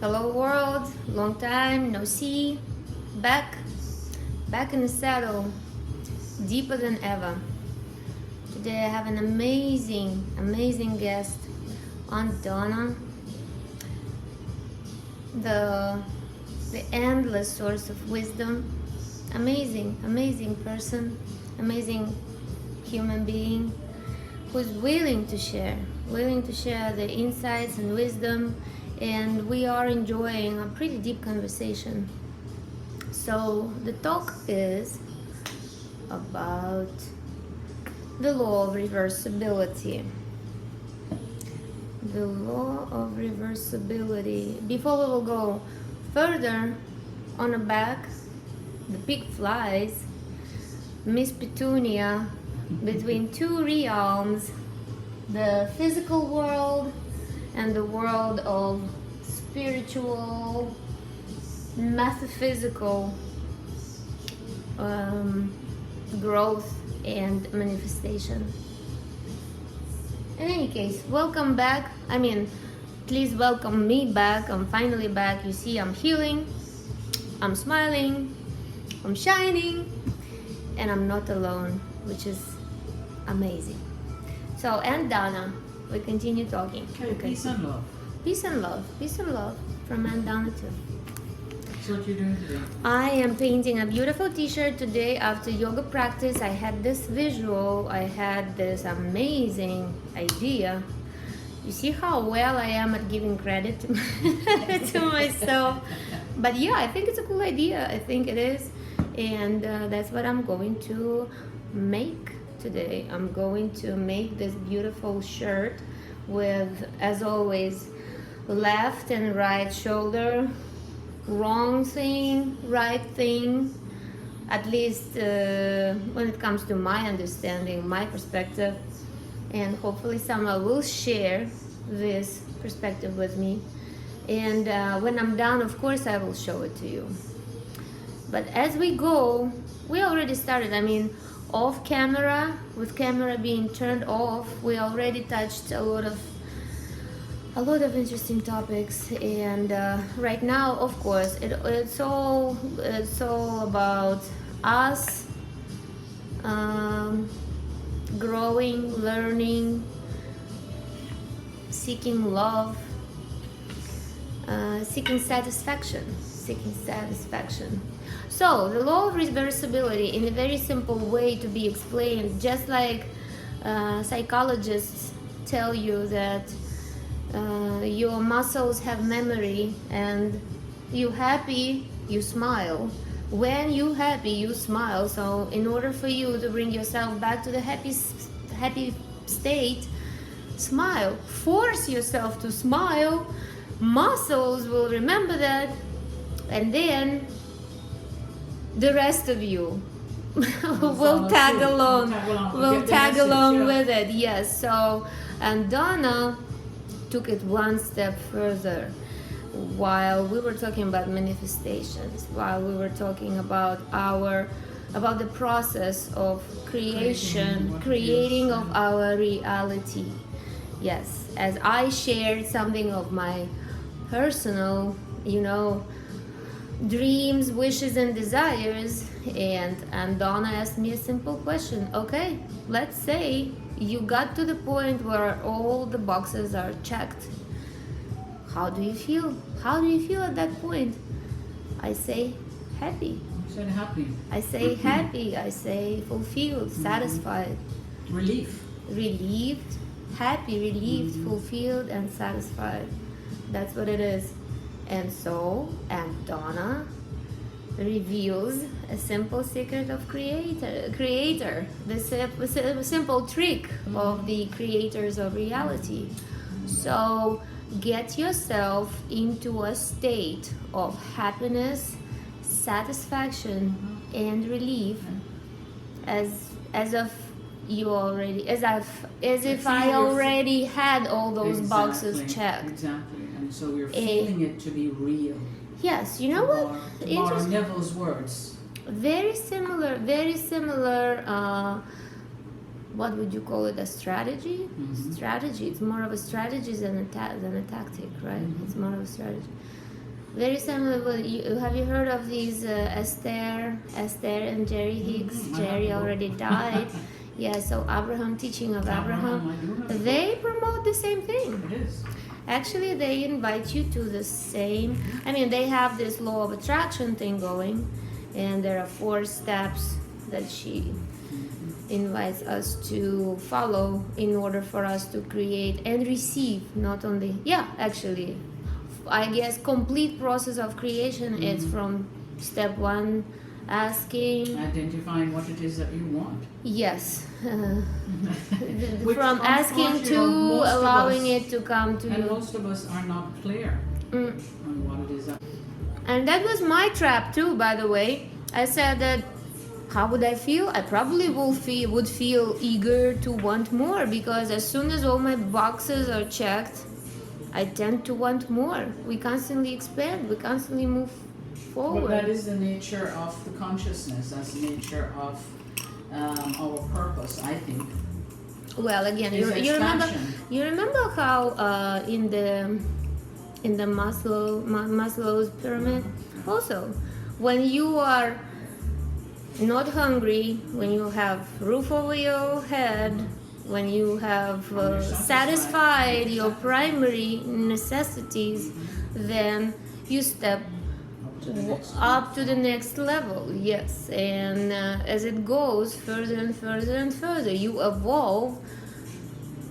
Hello world, long time no see, back in the saddle, deeper than ever. Today I have an amazing guest on Donna, the endless source of wisdom, amazing person, amazing human being who's willing to share the insights and wisdom, and we are enjoying a pretty deep conversation. So the talk is about the law of reversibility. The law of reversibility. Before we will go further, on the back, the pig flies, Miss Petunia, between two realms, the physical world and the world of spiritual, metaphysical growth and manifestation. In any case, welcome back. Please welcome me back. I'm finally back. You see, I'm healing, I'm smiling, I'm shining, and I'm not alone, which is amazing. So, and Donna, we continue talking. Okay, peace and love. Peace and love from Aunt Donna too. So what you're doing today? I am painting a beautiful t-shirt today after yoga practice. I had this visual, I had this amazing idea. You see how well I am at giving credit to myself. But yeah, I think it's a cool idea. I think it is. And that's what I'm going to make today. I'm going to make this beautiful shirt with, as always, left and right shoulder, wrong thing, right thing, at least when it comes to my understanding, my perspective, and hopefully someone will share this perspective with me. And when I'm done, of course, I will show it to you. But as we go, we already started. Off camera, with camera being turned off, we already touched a lot of interesting topics, and right now, of course, it's all about us growing, learning, seeking love, seeking satisfaction. So the law of reversibility, in a very simple way to be explained, just like psychologists tell you that your muscles have memory, and you happy, you smile. When you happy, you smile. So in order for you to bring yourself back to the happy state, smile. Force yourself to smile. Muscles will remember that, and then the rest of you will tag along with it. Yes. So, and Donna took it one step further. While we were talking about manifestations, while we were talking about the process of creating of our reality. Yes, as I shared something of my personal, dreams, wishes, and desires, and Donna asked me a simple question. Okay, let's say you got to the point where all the boxes are checked. How do you feel? How do you feel at that point? I say happy. You said happy. I say happy. I say fulfilled, satisfied. Relieved, happy, relieved, fulfilled, and satisfied. That's what it is. And so, and Donna reveals a simple secret of creator, the simple trick of the creators of reality. So get yourself into a state of happiness, satisfaction, and relief, as if I already had all those boxes checked. Exactly. And so we're feeling it to be real. Yes, you know what? To borrow Neville's words. Very similar. What would you call it? A strategy? Strategy. It's more of a strategy than a tactic, right? It's more of a strategy. Very similar. Have you heard of these Esther and Jerry Hicks? Jerry already died. Yeah, so Abraham, teaching of Abraham, they promote the same thing. It is. Actually, they invite you to the same. I mean, they have this law of attraction thing going, and there are 4 steps that she invites us to follow in order for us to create and receive. Not only, actually, I guess complete process of creation. It's from step 1, asking, identifying what it is that you want. Yes. Which from asking to allowing it to come to you. And most of us are not clear on what it is that. And that was my trap too, by the way. I said that how would I feel? I probably would feel eager to want more, because as soon as all my boxes are checked, I tend to want more. We constantly expand, we constantly move forward. Well, that is the nature of the consciousness. That's the nature of our purpose, I think. Well, again, you remember how in the Maslow's pyramid, also, when you are not hungry, when you have roof over your head, when you have satisfied your primary necessities, then you step up to the next level. Yes, and as it goes further and further and further, you evolve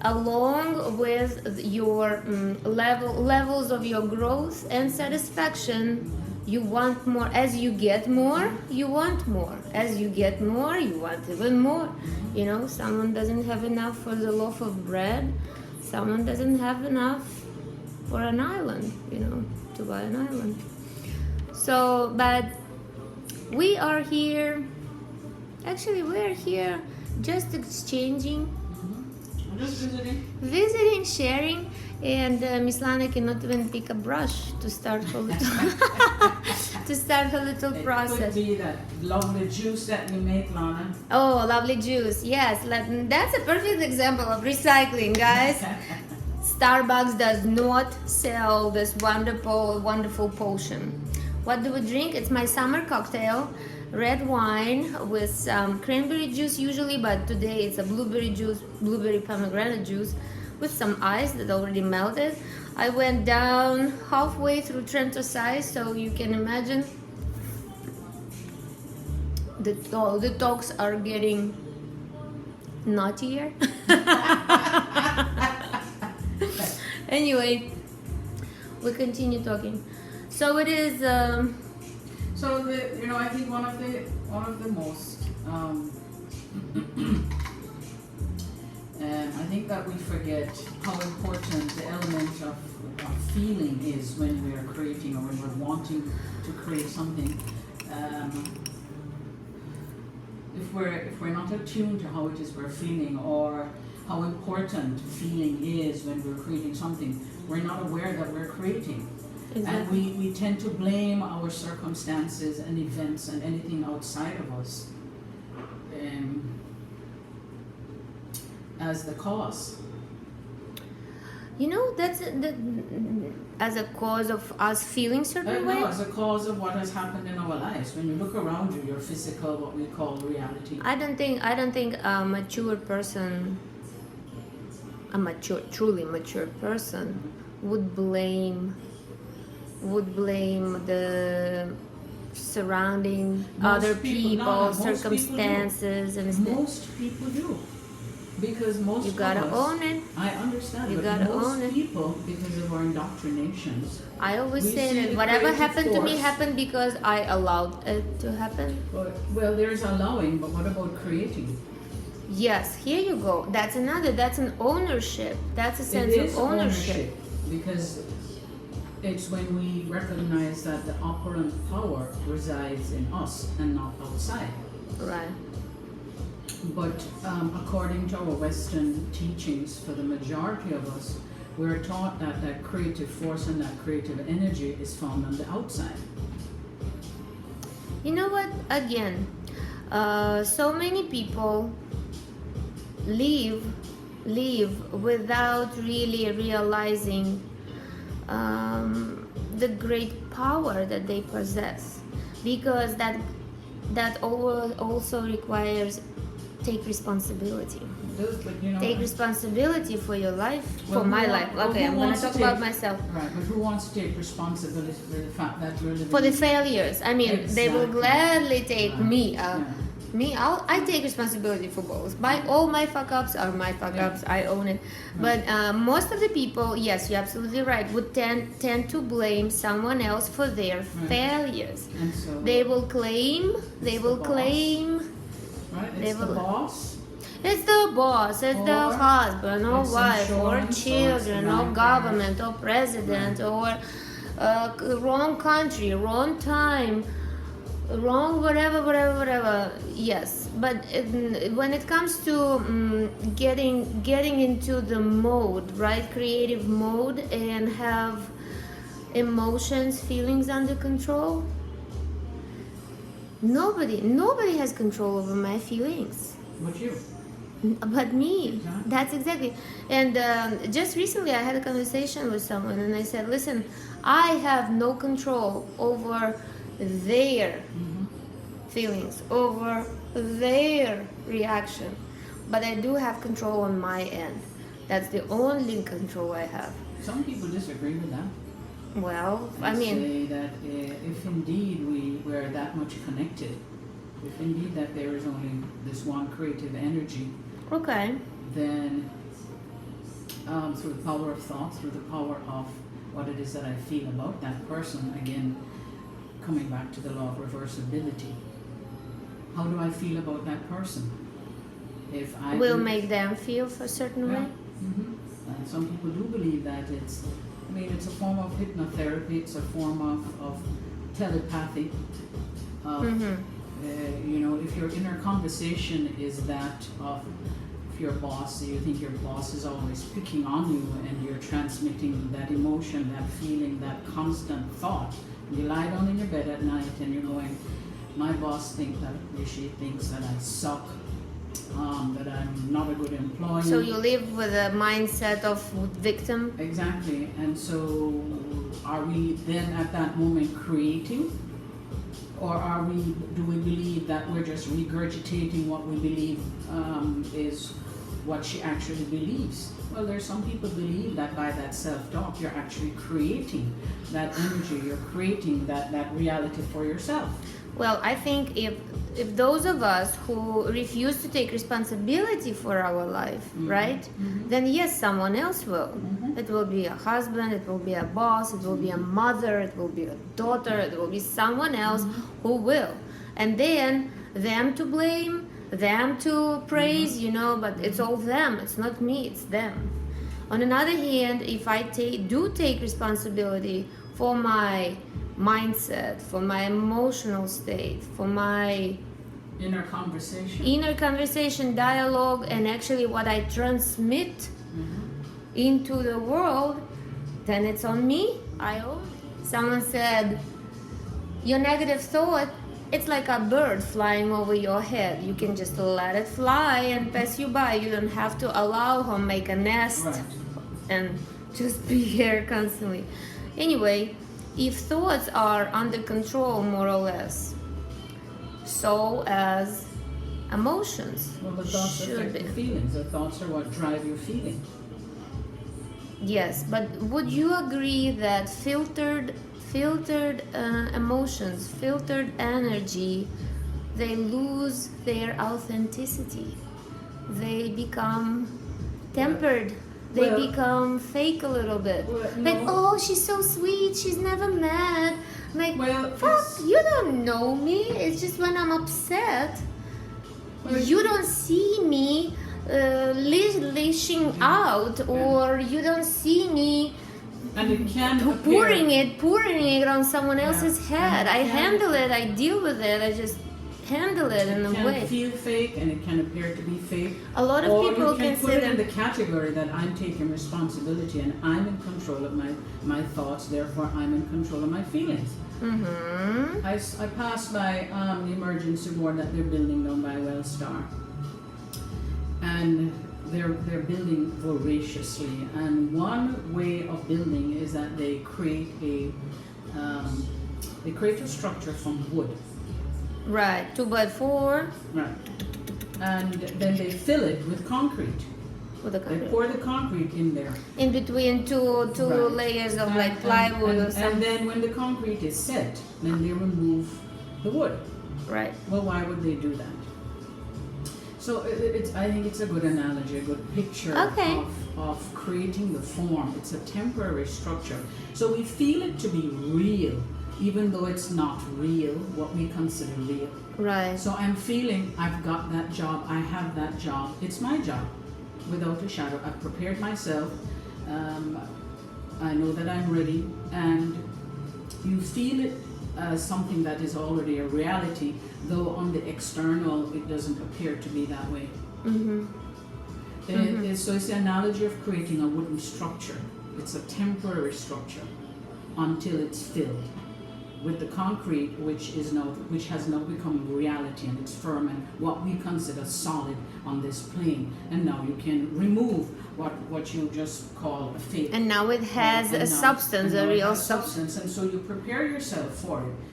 along with your levels of your growth and satisfaction. You want more. As you get more, you want more. As you get more, you want even more. You know, someone doesn't have enough for the loaf of bread. Someone doesn't have enough for an island, to buy an island. So, but we are here. Actually, we're here just exchanging. Just visiting, sharing, and Miss Lana cannot even pick a brush to start her little process. It could be that lovely juice that you make, Lana. Oh, lovely juice! Yes, that's a perfect example of recycling, guys. Starbucks does not sell this wonderful potion. What do we drink? It's my summer cocktail. Red wine with some cranberry juice usually, but today it's a blueberry pomegranate juice with some ice that already melted. I went down halfway through Trento size, so you can imagine the talks are getting naughtier. Anyway, we continue talking. So it is. So I think one of the most I think that we forget how important the element of feeling is when we are creating or when we're wanting to create something. If we're not attuned to how it is we're feeling, or how important feeling is when we're creating something, we're not aware that we're creating. Exactly. And we tend to blame our circumstances and events and anything outside of us as the cause. That's as a cause of us feeling certain way. No, as a cause of what has happened in our lives. When you look around you, your physical, what we call reality. I don't think a mature person, truly mature person, would blame the surrounding other people, circumstances, and most people do. Because most you gotta of us, own it. I understand, you but gotta most own it. people, because of our indoctrinations, I always say that whatever happened to me happened because I allowed it to happen. Well, there's allowing, but what about creating? Yes, here you go. That's an ownership. That's a sense of ownership. Because it's when we recognize that the operant power resides in us and not outside. Right. But according to our Western teachings, for the majority of us, we're taught that that creative force and that creative energy is found on the outside. You know what? Again, so many people live without really realizing the great power that they possess, because that also requires take responsibility. But you know, Take responsibility for your life, Well, for my who wa- life. well, Okay, who I'm going wants to to talk about take- myself. right, but who wants to take responsibility for the fact that we're living For the failures, I mean, they will Exactly. gladly take Right. me. Yeah. I take responsibility for both. All my fuck ups are my fuck Yeah. ups. I own it. But most of the people, yes, you're absolutely right, would tend to blame someone else for their failures. And so They will claim. They It's will the boss. claim. right, they it's the will- boss. It's the boss, it's the Or husband, or it's wife, or insurance, or it's children, or nightmare. government, or president, or wrong country, wrong time, wrong whatever. Yes, but when it comes to getting into the mode, right, creative mode, and have emotions, feelings under control, nobody has control over my feelings. But you. But me. Exactly. That's exactly. And just recently I had a conversation with someone, and I said, listen, I have no control over their feelings, over their reaction, but I do have control on my end. That's the only control I have. Some people disagree with that. Well, They I mean, say that if indeed we're that much connected, if indeed that there is only this one creative energy, okay. then through the power of thought, through the power of what it is that I feel about that person, again, coming back to the law of reversibility, how do I feel about that person? If I Will do- make them feel a certain way. And some people do believe that it's a form of hypnotherapy, it's a form of telepathy. If your inner conversation is that of if your boss, you think your boss is always picking on you and you're transmitting that emotion, that feeling, that constant thought. You lie down in your bed at night and you're going, my boss thinks that, or she thinks that I suck, that I'm not a good employee. So you live with a mindset of victim. Exactly. And so are we then at that moment creating? Or do we believe that we're just regurgitating what we believe is what she actually believes? Well, there's some people believe that by that self-talk, you're actually creating that energy, you're creating that reality for yourself. Well, I think if those of us who refuse to take responsibility for our life, right, then yes, someone else will. It will be a husband, it will be a boss, it will be a mother, it will be a daughter, it will be someone else who will. And then them to blame, them to praise, but it's all them. It's not me, it's them. On another hand, if I do take responsibility for my mindset, for my emotional state, for my Inner conversation. dialogue, and actually what I transmit into the world, then it's on me. I own it. Someone said, your negative thought, it's like a bird flying over your head. You can just let it fly and pass you by. You don't have to allow her make a nest Right. and just be here constantly. Anyway, if thoughts are under control, more or less, so as emotions Well, the thoughts should affect be. the feelings. The thoughts are what drive your feeling. Yes, but would you agree that filtered emotions, filtered energy, they lose their authenticity. They become tempered. They Well- become fake a little bit. Well, Like, no. oh, she's so sweet. She's never mad. Like, Well, fuck, it's- you don't know me. It's just when I'm upset, Well, you don't see me lashing out, or you don't see me and it can pouring appear, it on someone else's head. And I it can- handle it. I deal with it. I just handle it in it a can way. feel fake and it can appear to be fake. A lot of Or people you can put it in consider. the category that I'm taking responsibility and I'm in control of my thoughts, therefore I'm in control of my feelings. Mm-hmm. I passed by the emergency ward that they're building down by Wellstar. And they're building voraciously, and one way of building is that they create a structure from wood, Right. 2x4 right? And then they fill it with concrete. with the They concrete. pour the concrete in there. In between two Right. layers of And- like plywood or and something. then when the concrete is set, then they remove the wood. Right. Well, why would they do that? So I think it's a good analogy, a good picture Okay. of creating the form. It's a temporary structure. So we feel it to be real, even though it's not real, what we consider real. Right. So I'm feeling I've got that job, I have that job. It's my job, without a shadow. I've prepared myself. I know that I'm ready, and you feel it as something that is already a reality, though on the external it doesn't appear to be that way. Mm-hmm. So it's the analogy of creating a wooden structure. It's a temporary structure until it's filled with the concrete, which has now become a reality, and it's firm and what we consider solid on this plane. And now you can remove what you just call a fake. And now it has And a now- substance, and a now it real has substance. and so you prepare yourself for it.